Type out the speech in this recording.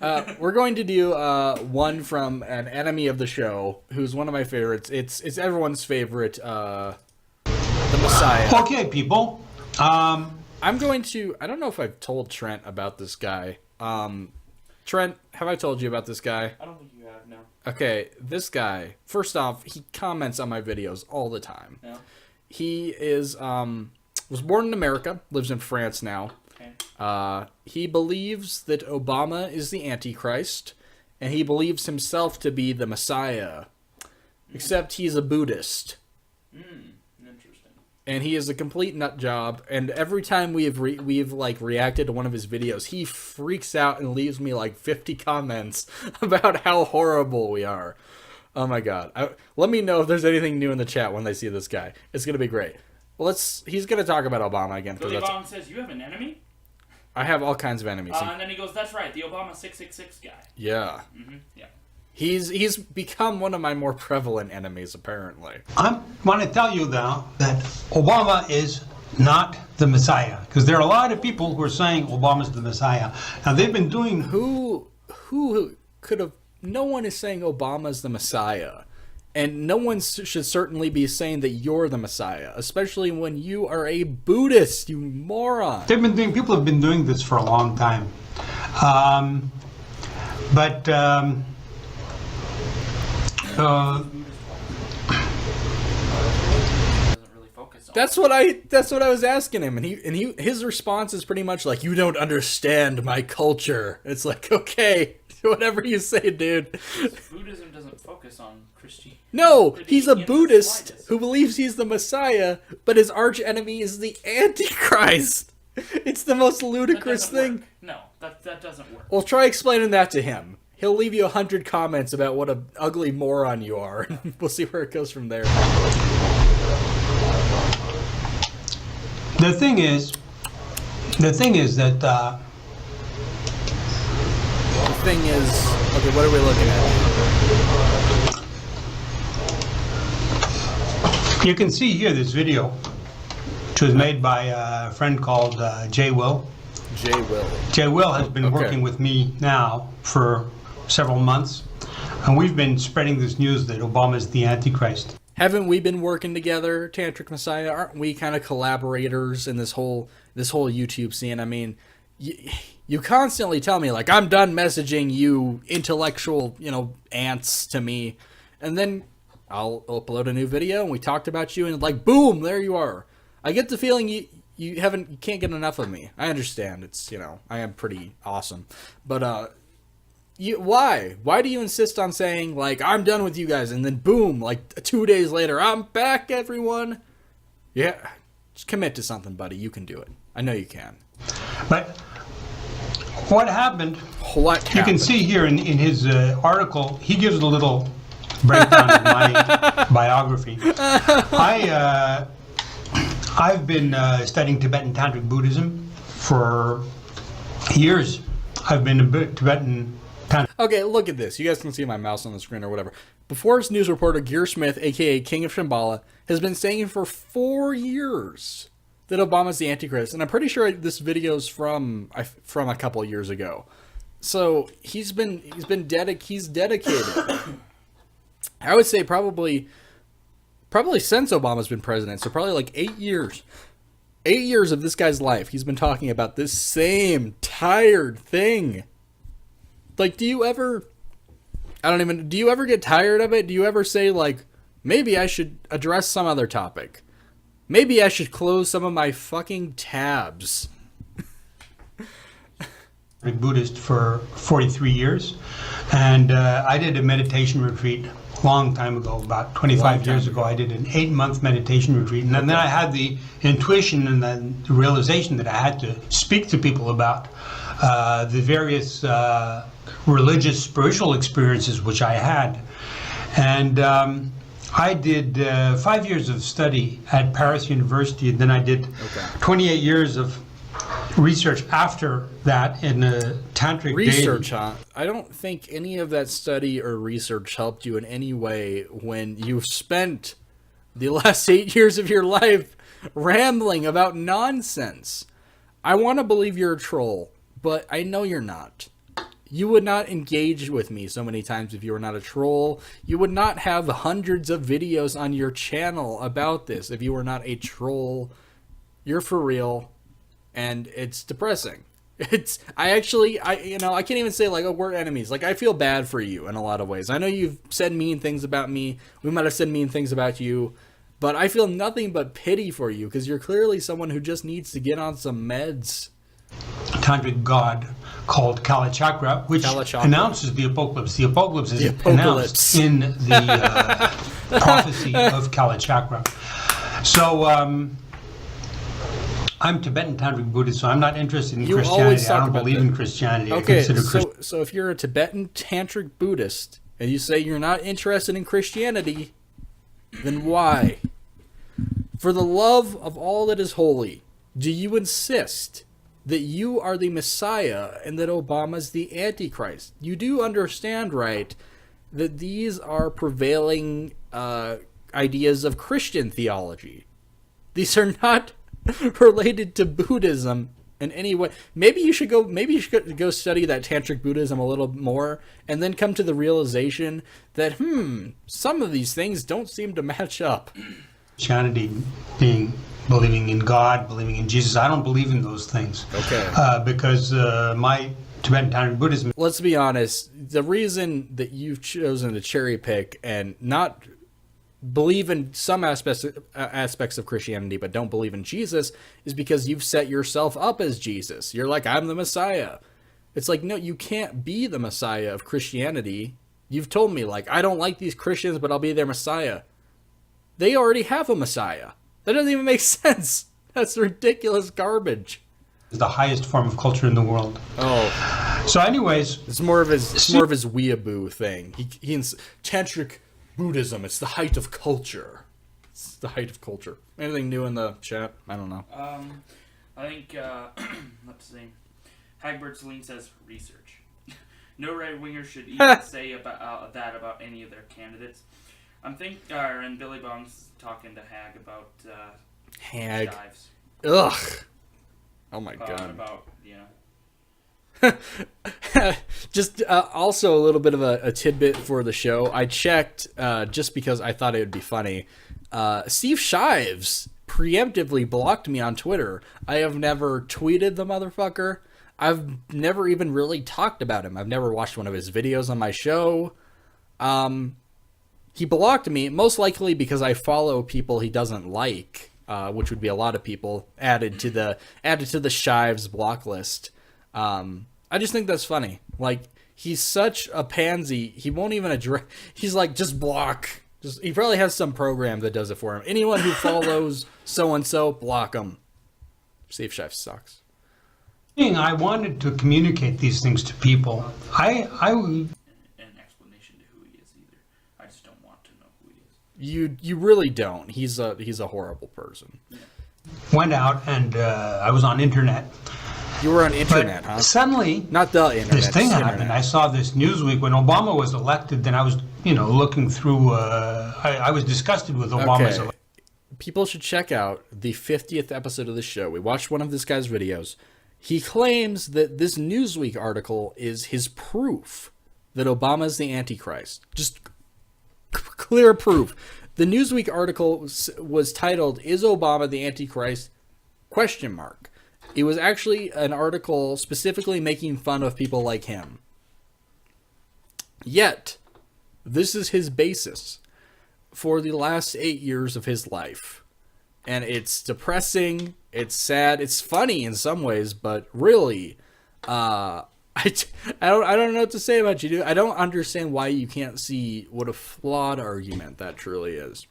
We're going to do one from an enemy of the show, who's one of my favorites. It's everyone's favorite, the Messiah. Okay, people. I'm going to... I don't know if I've told Trent about this guy. Trent, have I told you about this guy? I don't think you have, no. Okay, this guy, first off, he comments on my videos all the time. Yeah. He is, was born in America, lives in France now. Okay. He believes that Obama is the Antichrist, and he believes himself to be the Messiah. Except he's a Buddhist. Interesting. And he is a complete nut job, and every time we've reacted to one of his videos, he freaks out and leaves me like 50 comments about how horrible we are. Oh my god. Let me know if there's anything new in the chat when they see this guy. It's gonna be great. Well, he's gonna talk about Obama again. So the Obama says, you have an enemy? I have all kinds of enemies. And then he goes, that's right, the Obama 666 guy. Yeah. Yeah. He's become one of my more prevalent enemies, apparently. I want to tell you now that Obama is not the Messiah, because there are a lot of people who are saying Obama's the Messiah. Now they've been doing... Who could have... No one is saying Obama's the Messiah. And no one should certainly be saying that you're the Messiah, especially when you are a Buddhist, you moron. People have been doing this for a long time. That's what I was asking him, and his response is pretty much like, you don't understand my culture. It's like, okay, whatever you say, dude. Buddhism doesn't focus on Christianity. No, he's a Buddhist who believes he's the Messiah, but his arch enemy is the Antichrist. It's the most ludicrous thing. Work. No, that doesn't work. Well, try explaining that to him. He'll leave you 100 comments about what an ugly moron you are. We'll see where it goes from there. The thing is that okay, what are we looking at? You can see here this video, which was made by a friend called Jay Will. Jay Will has been working with me now for several months, and we've been spreading this news that Obama is the Antichrist. Haven't we been working together, Tantric Messiah? Aren't we kind of collaborators in this whole YouTube scene? I mean, you constantly tell me, like, I'm done messaging you intellectual, ants to me, and then I'll upload a new video and we talked about you and like, boom, there you are. I get the feeling you can't get enough of me. I understand. It's, I am pretty awesome. But, why? Why do you insist on saying, like, I'm done with you guys, and then boom, like 2 days later, I'm back, everyone? Yeah, just commit to something, buddy. You can do it. I know you can. But what happened? You can see here in his article, he gives a little breakdown of my biography. I've been studying Tibetan Tantric Buddhism for years. I've been a Tibetan Tantric. Okay, look at this. You guys can see my mouse on the screen or whatever. Before news reporter Gear Smith, a.k.a. King of Shambhala, has been saying for 4 years that Obama's the Antichrist. And I'm pretty sure this video's from a couple of years ago. So he's dedicated. I would say probably since Obama's been president. So probably like 8 years. 8 years of this guy's life, he's been talking about this same tired thing. Like, do you ever get tired of it? Do you ever say, like, maybe I should address some other topic? Maybe I should close some of my fucking tabs. Buddhist for 43 years, and I did a meditation retreat a long time ago, about 25 years ago. I did an 8-month meditation retreat, and then I had the intuition and then the realization that I had to speak to people about the various religious, spiritual experiences which I had. And I did 5 years of study at Paris University, and then I did 28 years of research after that in a tantric research, huh? I don't think any of that study or research helped you in any way when you've spent the last 8 years of your life rambling about nonsense. I want to believe you're a troll, but I know you're not. You would not engage with me so many times if you were not a troll. You would not have hundreds of videos on your channel about this if you were not a troll. You're for real, and it's depressing. I can't even say like, oh, we're enemies. Like, I feel bad for you in a lot of ways. I know you've said mean things about me. We might have said mean things about you, but I feel nothing but pity for you because you're clearly someone who just needs to get on some meds. Tantric god called Kalachakra, which announces the apocalypse. The apocalypse is announced in the prophecy of Kalachakra. So, I'm Tibetan Tantric Buddhist, so I'm not interested in Christianity. I don't believe in Christianity. Okay, so if you're a Tibetan Tantric Buddhist and you say you're not interested in Christianity, then why? For the love of all that is holy, do you insist that you are the Messiah and that Obama's the Antichrist? You do understand, right, that these are prevailing ideas of Christian theology. These are not related to Buddhism in any way. Maybe you should go study that Tantric Buddhism a little more and then come to the realization that some of these things don't seem to match up. Christianity being believing in God, believing in Jesus, I don't believe in those things. Okay. Because my Tibetan Tantric Buddhism. Let's be honest. The reason that you've chosen to cherry pick and not believe in some aspects of Christianity but don't believe in Jesus is because you've set yourself up as Jesus. You're like, I'm the Messiah. It's like, no, you can't be the Messiah of Christianity. You've told me, like, I don't like these Christians, but I'll be their Messiah. They already have a Messiah. That doesn't even make sense. That's ridiculous garbage. Is the highest form of culture in the world. Oh. So anyways, it's more of his weeaboo thing. He Tantric Buddhism, it's the height of culture. It's the height of culture. Anything new in the chat? I don't know. I think, let's see. Hagbard's link says research. No right-winger should even say about that about any of their candidates. And Billy Bong's talking to Hag about Hag. dives. Ugh. Oh my god. About, Just also a little bit of a tidbit for the show. I checked just because I thought it would be funny. Steve Shives preemptively blocked me on Twitter. I have never tweeted the motherfucker. I've never even really talked about him. I've never watched one of his videos on my show. He blocked me, most likely because I follow people he doesn't like, which would be a lot of people added to the Shives block list. I just think that's funny. Like, he's such a pansy. He won't even address. He's like, just block. He probably has some program that does it for him. Anyone who follows so and so, block them. Steve Shives sucks. I wanted to communicate these things to people. I an explanation to who he is either. I just don't want to know who he is. You really don't. He's a horrible person. Yeah. Went out and I was on internet. You were on internet, but huh? Suddenly, not the internet. This thing happened. Internet. I saw this Newsweek when Obama was elected. Then I was, looking through. I was disgusted with Obama's election. People should check out the 50th episode of the show. We watched one of this guy's videos. He claims that this Newsweek article is his proof that Obama's the Antichrist. Just clear proof. The Newsweek article was titled, "Is Obama the Antichrist?" ? It was actually an article specifically making fun of people like him. Yet, this is his basis for the last 8 years of his life. And it's depressing, it's sad, it's funny in some ways, but really, I don't know what to say about you, dude. I don't understand why you can't see what a flawed argument that truly is.